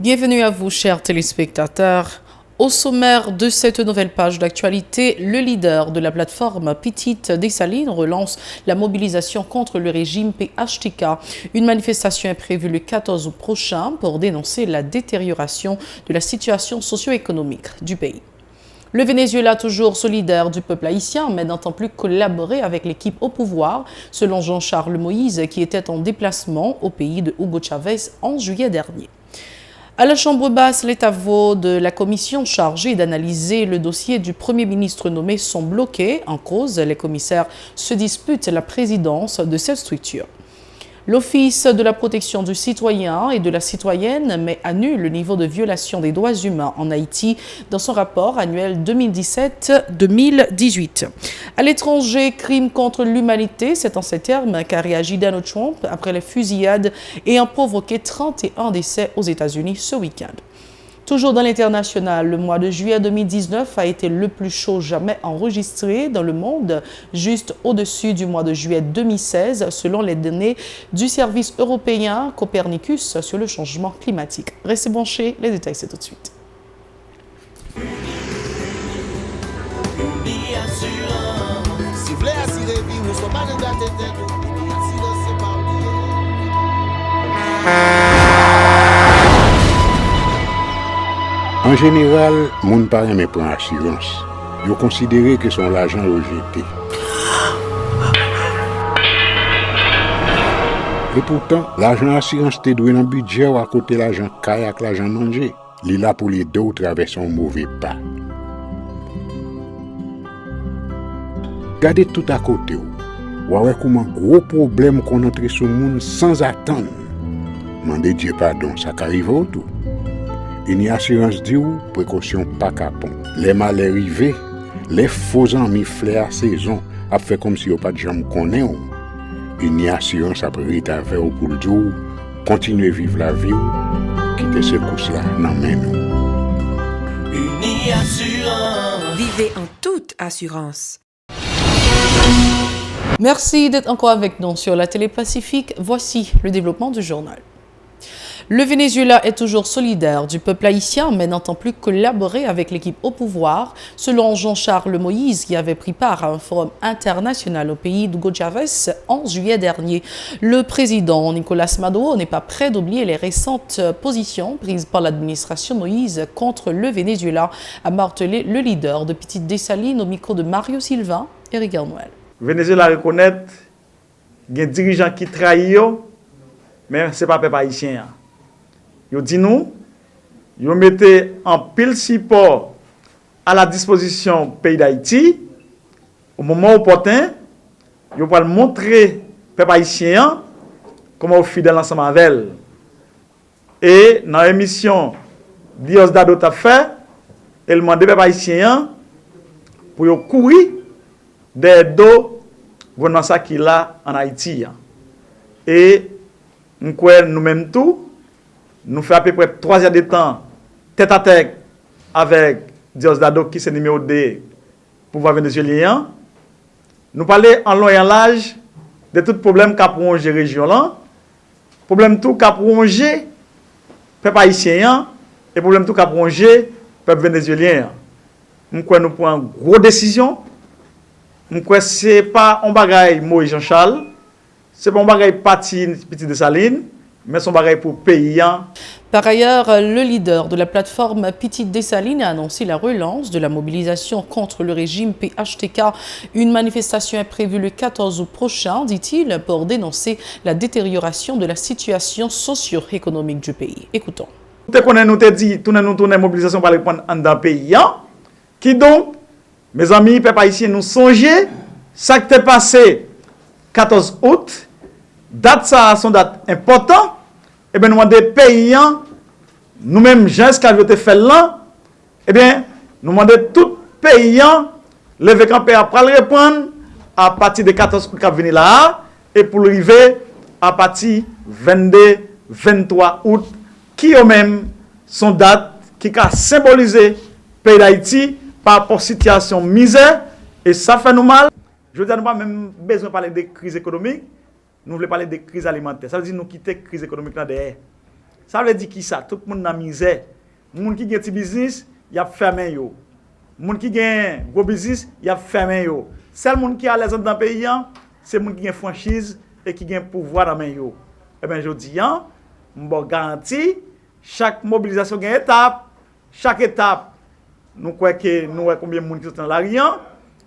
Bienvenue à vous, chers téléspectateurs. Au sommaire de cette nouvelle page d'actualité, le leader de la plateforme Petite Dessalines relance la mobilisation contre le régime PHTK. Une manifestation est prévue le 14 août prochain pour dénoncer la détérioration de la situation socio-économique du pays. Le Venezuela, toujours solidaire du peuple haïtien, mais n'entend plus collaborer avec l'équipe au pouvoir, selon Jean-Charles Moïse, qui était en déplacement au pays de Hugo Chavez en juillet dernier. À la Chambre basse, les travaux de la commission chargée d'analyser le dossier du Premier ministre nommé sont bloqués. En cause, les commissaires se disputent la présidence de cette structure. L'Office de la protection du citoyen et de la citoyenne met à nu le niveau de violation des droits humains en Haïti dans son rapport annuel 2017-2018. À l'étranger, crime contre l'humanité, c'est en ces termes qu'a réagi Donald Trump après les fusillades ayant provoqué 31 décès aux États-Unis ce week-end. Toujours dans l'international, le mois de juillet 2019 a été le plus chaud jamais enregistré dans le monde, juste au-dessus du mois de juillet 2016, selon les données du service européen Copernicus sur le changement climatique. Restez branchés, les détails c'est tout de suite. En général, moun pa reme pran assurance. Yo considéré que son l'argent rejeté. Et pourtant, l'argent assurance te doué dans budget ou à côté l'argent caille avec l'argent mangé. Li là pour les deux traverser un mauvais pas. Gardez tout à côté ou. Ouais comment gros problème qu'on entre sur moun sans attendre. Mandez Dieu pardon, ça qu'arrive au tout. Une assurance dit ou précaution pas capon. Les malheurs arrivés, les faux amis flair saison a fait comme si on pas de jambe connaît ou. Une assurance après rétaver au pour le jour, continuer vivre la vie ou quitter ce course là nan men nous. Uni Assurance. Vivez en toute assurance. Merci d'être encore avec nous sur la télé Pacifique. Voici le développement du journal. Le Venezuela est toujours solidaire du peuple haïtien, mais n'entend plus collaborer avec l'équipe au pouvoir, selon Jean-Charles Moïse, qui avait pris part à un forum international au pays d'Hugo Chavez en juillet dernier. Le président Nicolas Maduro n'est pas prêt d'oublier les récentes positions prises par l'administration Moïse contre le Venezuela, a martelé le leader de Petite Dessalines au micro de Mario Silva et Ricard Noël. Le Venezuela reconnaît qu'il y a des dirigeants qui trahissent, mais ce n'est pas le peuple haïtien. Yo dit nous, yo mettez en pile support à la disposition pays d'Haïti au moment opportun, yo va montrer peuple haïtien comment fidèle ensemble avec elle. Et dans l'émission Diosdado t'a fait, elle demande peuple haïtien pour yo courir des dos gouvernement ça qui là en Haïti. Et nous-mêmes tout nous fait à peu près 3 heures de temps tête à tête avec Diosdado qui est numéro 2 pouvoir vénézuélien. Nous parlons en long et en large de tout problème qu'a prolongé région là, problème tout qu'a prolongé peuple haïtien et problème tout qu'a prolongé peuple vénézuélien. Nous prenons une grosse décision. Nous c'est pas un bagage Moïse Jean-Charles, c'est pas un bagage parti Petite Dessalines. Mais son bagage pour paysan. Par ailleurs, le leader de la plateforme Petite Dessalines a annoncé la relance de la mobilisation contre le régime PHTK. Une manifestation est prévue le 14 août prochain, dit-il, pour dénoncer la détérioration de la situation socio-économique du pays. Écoutons. Nous te dit, nous mobilisation pour aller prendre un pays. Qui donc, mes amis, peuple haïtien, nous songez, ça qui est passé 14 août, date ça, son date importante. Eh bien, nous demandons paysans, nous-mêmes, gens qui ont été fait là, eh bien, nous demandons tout paysans, lever campé après le reprendre à partir de 14 août qui venir là, et pour arriver à partir 22, 23 août, qui eux-mêmes sont dates qui a symbolisé le pays d'Haïti par rapport à la situation misère, et ça fait nous mal. Je veux dire, nous n'avons pas même besoin de parler de crise économique. Nous voulons parler de crise alimentaire. Ça veut dire nous quitter la crise économique là derrière. Ça veut dire qui ça? Tout le monde dans la misère. Les gens qui ont un petit business, ils ont fermé. Les gens qui ont un gros business, ils ont fermé. Seul monde qui a les autres dans le pays, c'est les gens qui ont une franchise et qui ont un pouvoir dans le pays. Eh bien, je dis, je garantis, chaque mobilisation a une étape. Chaque étape, nous croyons que nous avons combien de monde qui sont dans la rien.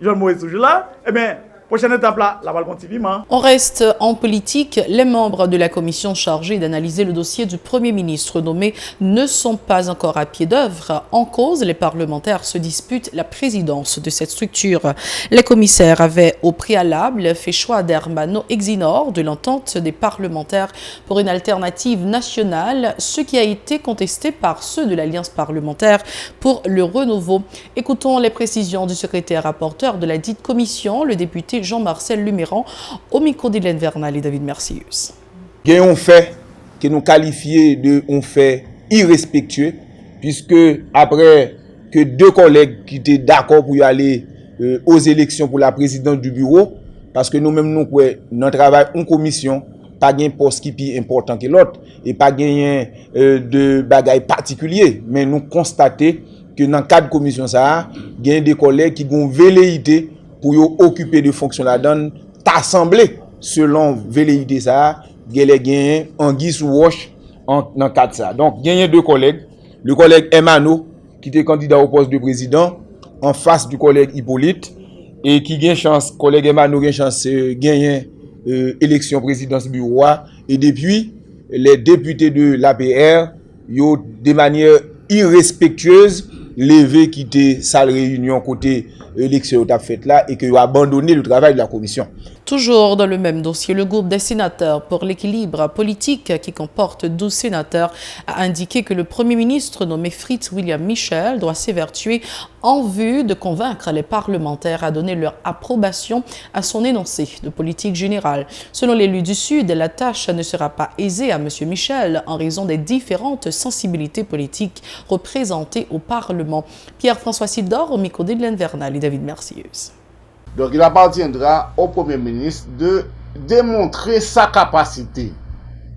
Jean Moïse toujours là. Eh bien, prochaine étape là, la balle continue. On reste en politique. Les membres de la commission chargée d'analyser le dossier du Premier ministre nommé ne sont pas encore à pied d'œuvre. En cause, les parlementaires se disputent la présidence de cette structure. Les commissaires avaient au préalable fait choix d'Hermano Exinor de l'entente des parlementaires pour une alternative nationale, ce qui a été contesté par ceux de l'Alliance parlementaire pour le renouveau. Écoutons les précisions du secrétaire rapporteur de la dite commission, le député Jean-Marcel Luméran, au micro d'Hélène Vernal et David Mercius. Il y a un fait que nous qualifions de un fait irrespectueux, puisque après que deux collègues qui étaient d'accord pour y aller aux élections pour la présidence du bureau, parce que nous-mêmes, nous travaillons en commission, pas un poste qui est plus important que l'autre, et pas gagner de bagailles particuliers, mais nous constatons que dans le cadre de commission, il y a des collègues qui ont velléité pour occuper de fonctions là-dedans, t'assembler selon velléité ça, il y a un guise ou roche dans le cadre ça. Donc, il y a deux collègues, le collègue Emano, qui était candidat au poste de président, en face du collègue Hippolyte, et qui gagne chance, collègue Emano gagne chance de gagner élection présidence bureau, et depuis, les députés de l'APR, yo de manière irrespectueuse, levé quitter salle réunion côté élection a fait là et que ont abandonné le travail de la commission. Toujours dans le même dossier, le groupe des sénateurs pour l'équilibre politique, qui comporte 12 sénateurs, a indiqué que le Premier ministre nommé Fritz William Michel doit s'évertuer en vue de convaincre les parlementaires à donner leur approbation à son énoncé de politique générale. Selon l'élu du Sud, la tâche ne sera pas aisée à M. Michel en raison des différentes sensibilités politiques représentées au Parlement. Pierre-François Sildor, au micro d'Hélène Vernal et David Mercius. Donc il appartiendra au Premier ministre de démontrer sa capacité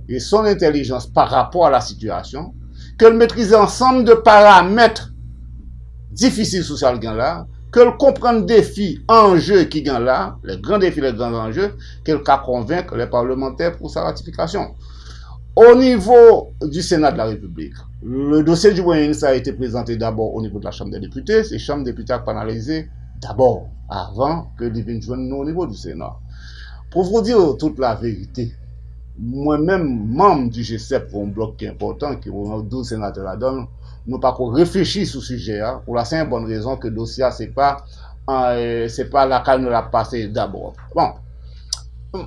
et son intelligence par rapport à la situation, que le maîtriser ensemble de paramètres difficiles sociaux qui là, que le comprendre défis, enjeux qui gagnent là, les grands défis, les grands enjeux, qu'elle qu'à convaincre les parlementaires pour sa ratification. Au niveau du Sénat de la République, le dossier du Premier ministre a été présenté d'abord au niveau de la Chambre des députés. C'est la Chambre des députés qui a analysé d'abord, avant que les viennent joindre nous au niveau du Sénat. Pour vous dire toute la vérité, moi-même, membre du G7 pour un bloc qui est important, qui est 12 sénateurs là-dedans, nous pas réfléchir sur ce sujet, pour la simple bonne raison que le dossier, c'est pas laquelle nous l'a passé d'abord. Bon,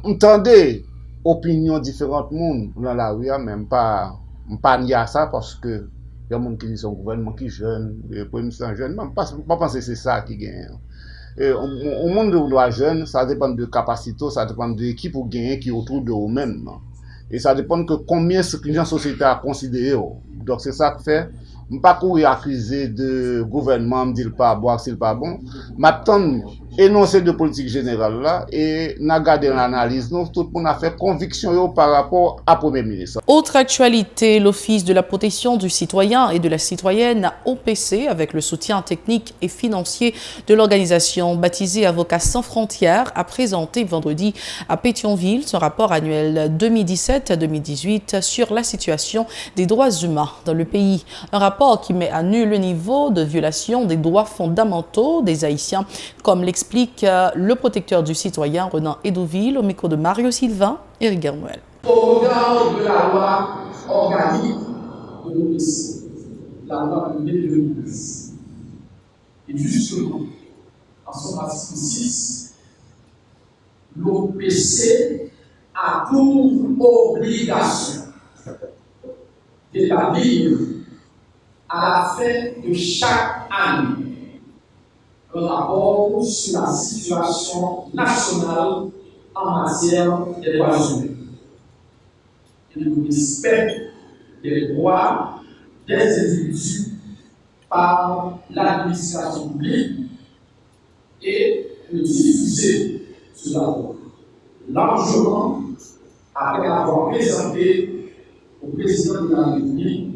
entendez, opinions différentes monde dans la rue, même pas nier à ça parce que il y a des gens qui disent son gouvernement qui est jeune, le premier ministre jeune, même pas penser que c'est ça qui gagne. Au monde de droit jeune, ça dépend de capacité, ça dépend de l'équipe ou gagner qui est autour de vous-même. Et ça dépend de combien la société a considéré. Donc c'est ça que fait. Je ne pas courir accuser de gouvernement, me dire pas bon, c'est pas bon. M'attendre énoncé de politique générale là et n'a gardé l'analyse. Nous, tout le monde a fait conviction par rapport à Premier ministre. Autre actualité, l'Office de la protection du citoyen et de la citoyenne OPC, avec le soutien technique et financier de l'organisation baptisée Avocats sans frontières, a présenté vendredi à Pétionville son rapport annuel 2017-2018 sur la situation des droits humains dans le pays. Un rapport qui met à nu le niveau de violation des droits fondamentaux des Haïtiens, comme l'explique le protecteur du citoyen Renan Edouville au micro de Mario Sylvain et Eric Germuel. Au regard de la loi organique de l'OPC, la loi de 2010, et justement, en son article 6, l'OPC a pour obligation d'établir à la fin de chaque année un rapport sur la situation nationale en matière des droits humains et le respect des droits des individus par l'administration publique et de diffuser ce rapport largement après avoir présenté au au président de la République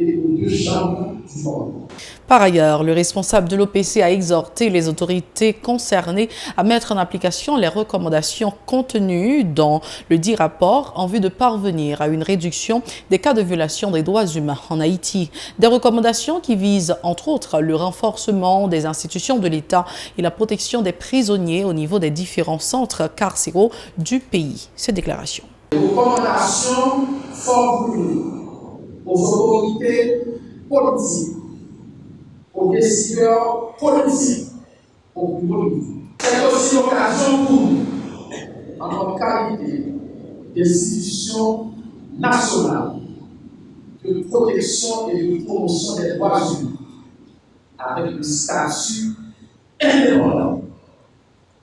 et aux deux chambres du Parlement. Par ailleurs, le responsable de l'OPC a exhorté les autorités concernées à mettre en application les recommandations contenues dans le dit rapport en vue de parvenir à une réduction des cas de violation des droits humains en Haïti. Des recommandations qui visent, entre autres, le renforcement des institutions de l'État et la protection des prisonniers au niveau des différents centres carcéraux du pays. Cette déclaration. Les recommandations formulées aux autorités politiques, aux décideurs politiques, au plus haut niveau. C'est aussi l'occasion pour nous, en notre qualité d'institution nationale de protection et de promotion des droits humains, avec le statut indépendant,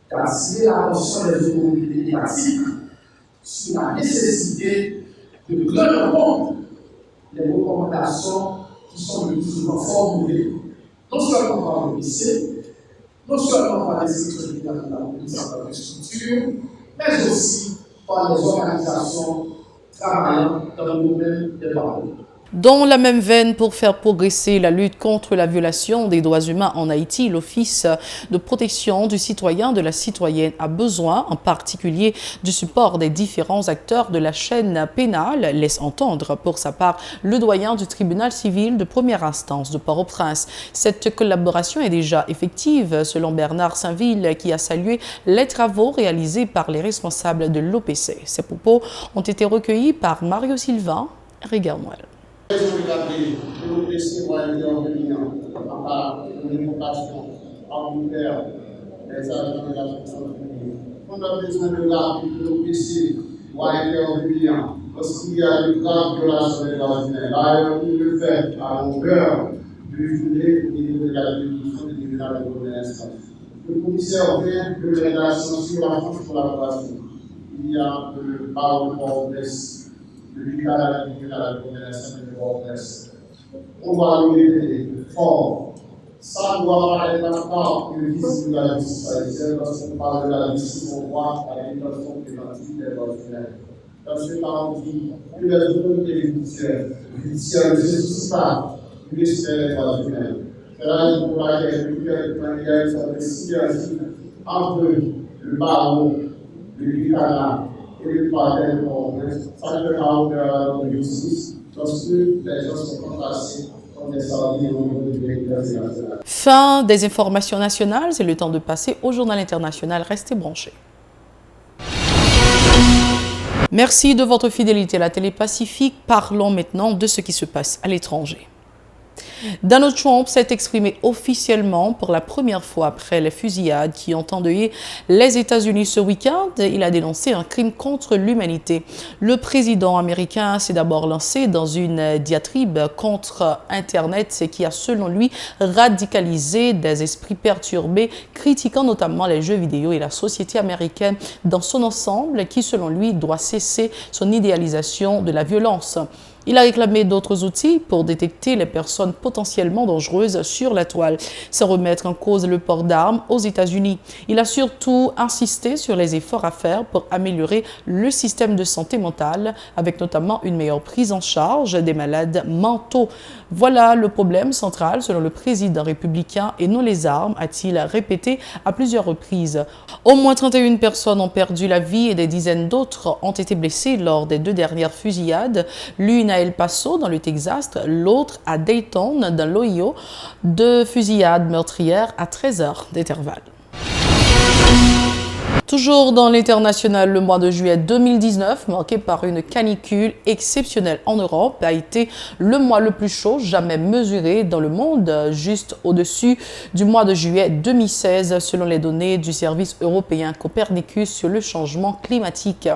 d'assurer la notion des autorités étatiques sur la nécessité de prendre en compte les recommandations qui sont le plus souvent formulées, non seulement par l'OPC, non seulement par les secteurs de la police en tant que structure, mais aussi par les organisations travaillant dans le domaine des droits de l'homme. Dans la même veine, pour faire progresser la lutte contre la violation des droits humains en Haïti, l'Office de protection du citoyen de la citoyenne a besoin, en particulier, du support des différents acteurs de la chaîne pénale, laisse entendre pour sa part le doyen du tribunal civil de première instance de Port-au-Prince. Cette collaboration est déjà effective, selon Bernard Saint-Ville, qui a salué les travaux réalisés par les responsables de l'OPC. Ces propos ont été recueillis par Mario Sylvain. Regarde-moi. L'OPC va intervenir par une vocation volontaire des agents de la fonction publique. On a besoin de l'OPC va intervenir lorsqu'il y a une grave violation des droits humains. Là, il le fait à longueur de journée au niveau de la juridiction du tribunal de première instance. Le commissaire vient de rédaction sur la France collaboration. Il y a le barreau de Port-au-Prince, le canal du tribunal de première instance de Port-au-Prince. On va le répéter fort. Ça doit pas être la part que visite de la justice haïtienne, parce qu'on parle de la justice, on voit à l'éducation préventive des droits humains. Parce que quand on dit que les autorités judiciaires ne se soucient pas du respect des droits humains, c'est la raison pour laquelle depuis quelques temps, il y a une sorte de synergie entre le barreau, le Buchanan et le parquet de Port-au-Prince. Ça fait la hauteur de justice, lorsque les gens sont contrastés. Fin des informations nationales, c'est le temps de passer au journal international. Restez branchés. Merci de votre fidélité à la télé Pacifique. Parlons maintenant de ce qui se passe à l'étranger. Donald Trump s'est exprimé officiellement pour la première fois après les fusillades qui ont endeuillé les États-Unis ce week-end. Il a dénoncé un crime contre l'humanité. Le président américain s'est d'abord lancé dans une diatribe contre Internet qui a, selon lui, radicalisé des esprits perturbés, critiquant notamment les jeux vidéo et la société américaine dans son ensemble qui, selon lui, doit cesser son idéalisation de la violence. Il a réclamé d'autres outils pour détecter les personnes potentiellement dangereuses sur la toile, sans remettre en cause le port d'armes aux États-Unis. Il a surtout insisté sur les efforts à faire pour améliorer le système de santé mentale, avec notamment une meilleure prise en charge des malades mentaux. Voilà le problème central selon le président républicain et non les armes, a-t-il répété à plusieurs reprises. Au moins 31 personnes ont perdu la vie et des dizaines d'autres ont été blessées lors des 2 dernières fusillades. L'une à El Paso, dans le Texas, l'autre à Dayton, dans l'Ohio, 2 fusillades meurtrières à 13 heures d'intervalle. Toujours dans l'international, le mois de juillet 2019, marqué par une canicule exceptionnelle en Europe, a été le mois le plus chaud jamais mesuré dans le monde, juste au-dessus du mois de juillet 2016, selon les données du service européen Copernicus sur le changement climatique.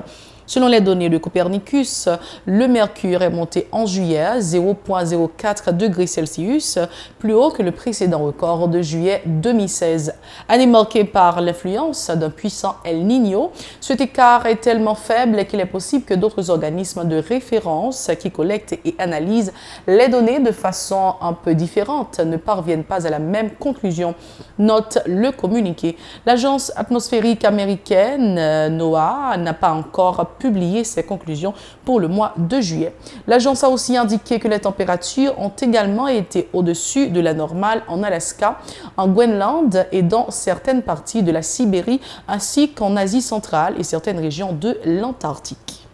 Selon les données de Copernicus, le mercure est monté en juillet à 0,04 degrés Celsius, plus haut que le précédent record de juillet 2016. Année marquée par l'influence d'un puissant El Niño, cet écart est tellement faible qu'il est possible que d'autres organismes de référence qui collectent et analysent les données de façon un peu différente ne parviennent pas à la même conclusion, note le communiqué. L'agence atmosphérique américaine NOAA n'a pas encore publié ses conclusions pour le mois de juillet. L'agence a aussi indiqué que les températures ont également été au-dessus de la normale en Alaska, en Groenland et dans certaines parties de la Sibérie, ainsi qu'en Asie centrale et certaines régions de l'Antarctique.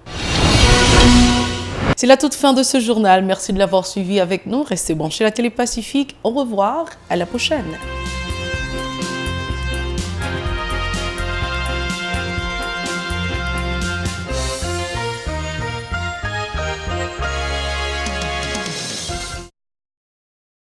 C'est la toute fin de ce journal. Merci de l'avoir suivi avec nous. Restez branchés à la Télé Pacifique. Au revoir, à la prochaine.